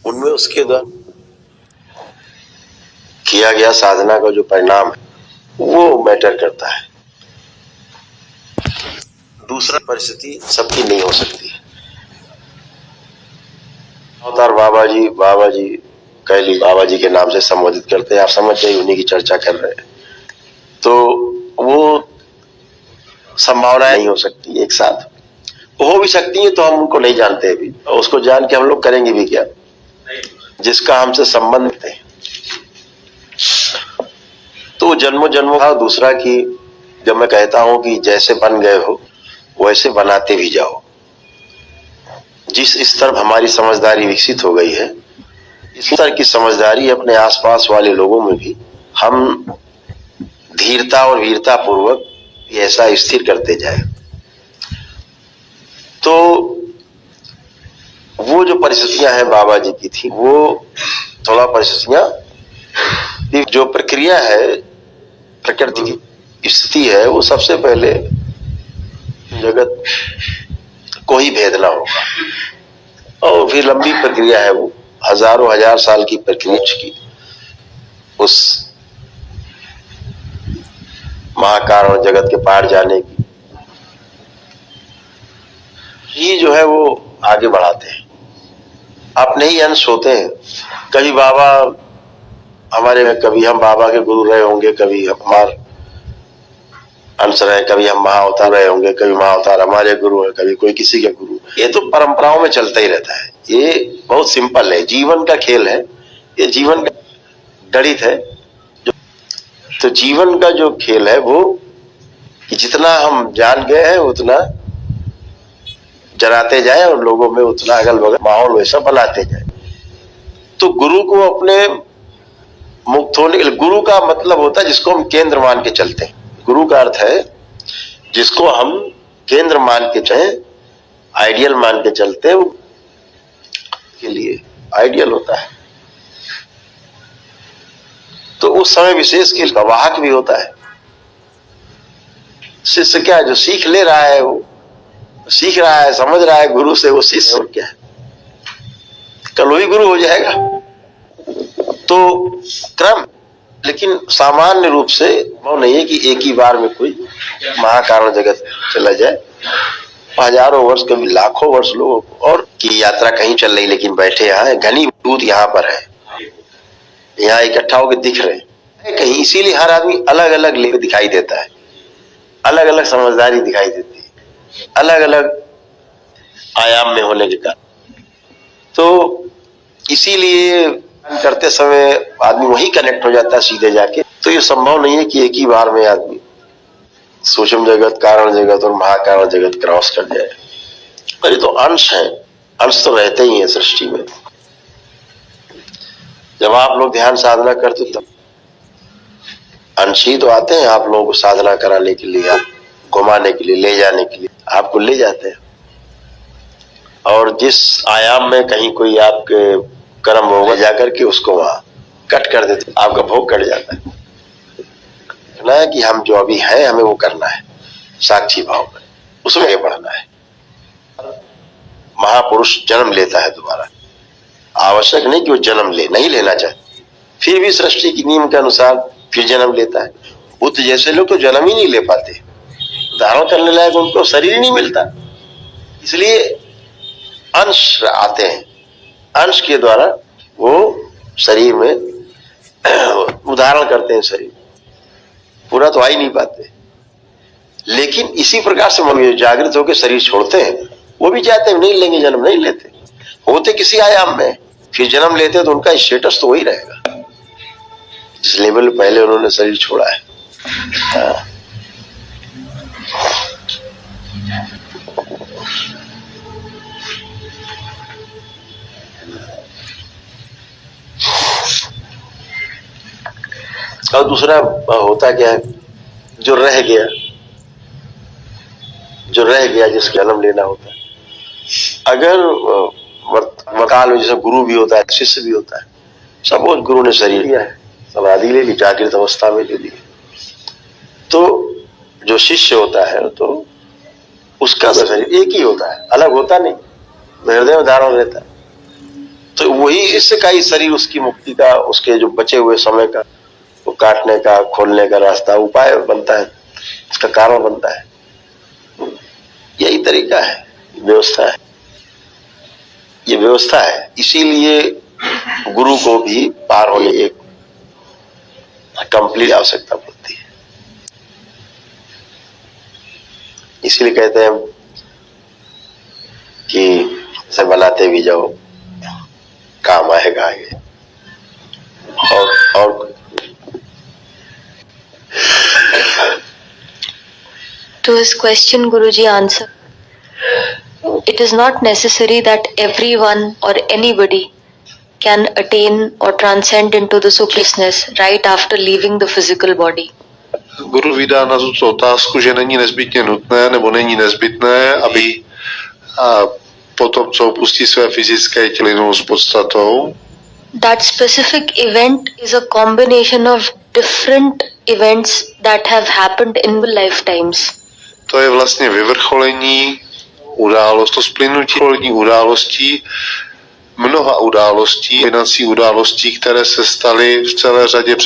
उनमें उसके द्वारा किया गया साधना का जो परिणाम है वो मैटर करता है। दूसरा परिस्थिति सबकी नहीं हो सकती है। अवतार बाबा जी कैली बाबा जी के नाम से संबोधित करते हैं, आप समझ जाइए उन्हीं की चर्चा कर रहे हैं। तो वो संभावनाएं नहीं हो सकती एक साथ, हो भी सकती है तो हम उनको नहीं जानते अभी, उसको जान के हम लोग करेंगे भी क्या, जिसका हमसे संबंध है। तो जन्मों जन्मों का दूसरा कि जब मैं कहता हूं कि जैसे बन गए हो वैसे बनाते भी जाओ। जिस स्तर पर हमारी समझदारी विकसित हो गई है, इस तरह की समझदारी अपने आसपास वाले लोगों में भी हम धीरता और वीरता पूर्वक ऐसा स्थिर करते जाए। तो वो जो परिस्थितियां हैं बाबा जी की थी, वो थोड़ा परिस्थितियां, जो प्रक्रिया है प्रकृति की स्थिति है, वो सबसे पहले जगत को ही भेदना होगा और फिर लंबी प्रक्रिया है, वो हजारों हजार साल की प्रक्रिया की उस महाकारण जगत के पार जाने की, ये जो है वो आगे बढ़ाते हैं। अपने ही अंश होते हैं। कभी बाबा हमारे में, कभी हम बाबा के गुरु रहे होंगे, कभी हमारे अंश रहे, कभी हम महाअवतार रहे होंगे, कभी महाअवतार हमारे गुरु है, कभी कोई किसी के गुरु। ये तो परंपराओं में चलता ही रहता है। ये बहुत सिंपल है, जीवन का खेल है, ये जीवन का गणित है। तो जीवन का जो खेल है वो कि जितना हम जान गए हैं उतना जराते जाए और लोगों में उतना अगल बगल माहौल वैसा बनाते जाए। तो गुरु को अपने मुक्त होने के लिए, गुरु का मतलब होता है जिसको हम केंद्र मान के चलते हैं। गुरु का अर्थ है जिसको हम केंद्र मान के चले, आइडियल मान के चलते हैं, के लिए आइडियल होता है। तो उस समय विशेष के गवाहक भी होता है। शिष्य क्या है, जो सीख ले रहा है, वो सीख रहा है, समझ रहा है गुरु से, वो शिष्य और क्या है, कल वही गुरु हो जाएगा। तो क्रम, लेकिन सामान्य रूप से वो नहीं है कि एक ही बार में कोई महाकारण जगत चला जाए। हजारों वर्ष, कभी लाखों वर्ष लोग और की यात्रा कहीं चल रही, लेकिन बैठे यहाँ घनीभूत यहाँ पर है, यहाँ इकट्ठा होकर दिख रहे हैं कहीं। इसीलिए हर आदमी अलग अलग लेकर दिखाई देता है, अलग अलग समझदारी दिखाई देती है, अलग अलग आयाम में होने के कारण। तो इसीलिए करते समय आदमी वही कनेक्ट हो जाता है सीधे जाके। तो ये संभव नहीं है कि एक ही बार में आदमी सूक्ष्म जगत, कारण जगत और महाकारण जगत क्रॉस कर जाए। पर ये तो अंश है, अंश तो रहते ही है सृष्टि में। जब आप लोग ध्यान साधना करते तब अंश ही तो आते हैं आप लोगों को साधना कराने के लिए, घुमाने के लिए, ले जाने के लिए आपको ले जाते हैं। और जिस आयाम में कहीं कोई आपके कर्म होगा जाकर के उसको वहां कट कर देते, आपका भोग कट जाता है। कहना है कि हम जो अभी हैं हमें वो करना है साक्षी भाव में, उसमें आगे बढ़ना है। महापुरुष जन्म लेता है दोबारा, आवश्यक नहीं कि वो जन्म ले, नहीं लेना चाहिए, फिर भी सृष्टि की नियम के अनुसार फिर जन्म लेता है। बुद्ध जैसे लोग तो जन्म ही नहीं ले पाते, धारण करने लायक उनको शरीर नहीं मिलता, इसलिए अंश आते हैं, अंश के द्वारा वो शरीर में उदाहरण करते हैं। शरीर पूरा तो आ ही नहीं पाते। लेकिन इसी प्रकार से मन जागृत होकर शरीर छोड़ते हैं, वो भी चाहते हैं नहीं लेंगे जन्म, नहीं लेते, होते किसी आयाम में, फिर जन्म लेते हैं तो उनका स्टेटस तो वही रहेगा जिस लेवल पहले उन्होंने शरीर छोड़ा है। हाँ। और दूसरा होता क्या है, जो रह गया जिसका जन्म लेना होता है, अगर वर्तमान में जैसे गुरु भी होता है, शिष्य भी होता है, सब गुरु ने शरीर लिया है, समाधि ले ली, जागृत अवस्था में ले ली, तो जो शिष्य होता है तो उसका शरीर एक ही होता है, अलग होता नहीं, हृदय में धारण रहता है। तो वही इससे का ही शरीर उसकी मुक्ति का, उसके जो बचे हुए समय का वो काटने का, खोलने का रास्ता, उपाय बनता है, इसका कारण बनता है। यही तरीका है, व्यवस्था है, ये व्यवस्था है। इसीलिए गुरु को भी पार होने की एक कंप्लीट आवश्यकता पड़ती है। इसीलिए कहते हैं कि इसे बनाते भी जाओ, काम आएगा आगे। और To his question, Guruji answered, it is not necessary that everyone or anybody can attain or transcend into the supremacy right after leaving the physical body. Guru vydá na tuto otázku, že není nezbytně nutné nebo není nezbytné, aby potom, co opustí své fyzické tělinu s podstatou. That specific event is a combination of different events that have happened in the lifetimes. To je vlastně vyvrcholení událost, to splynutí událostí, mnoha událostí, kombinací událostí, které se staly v celé řadě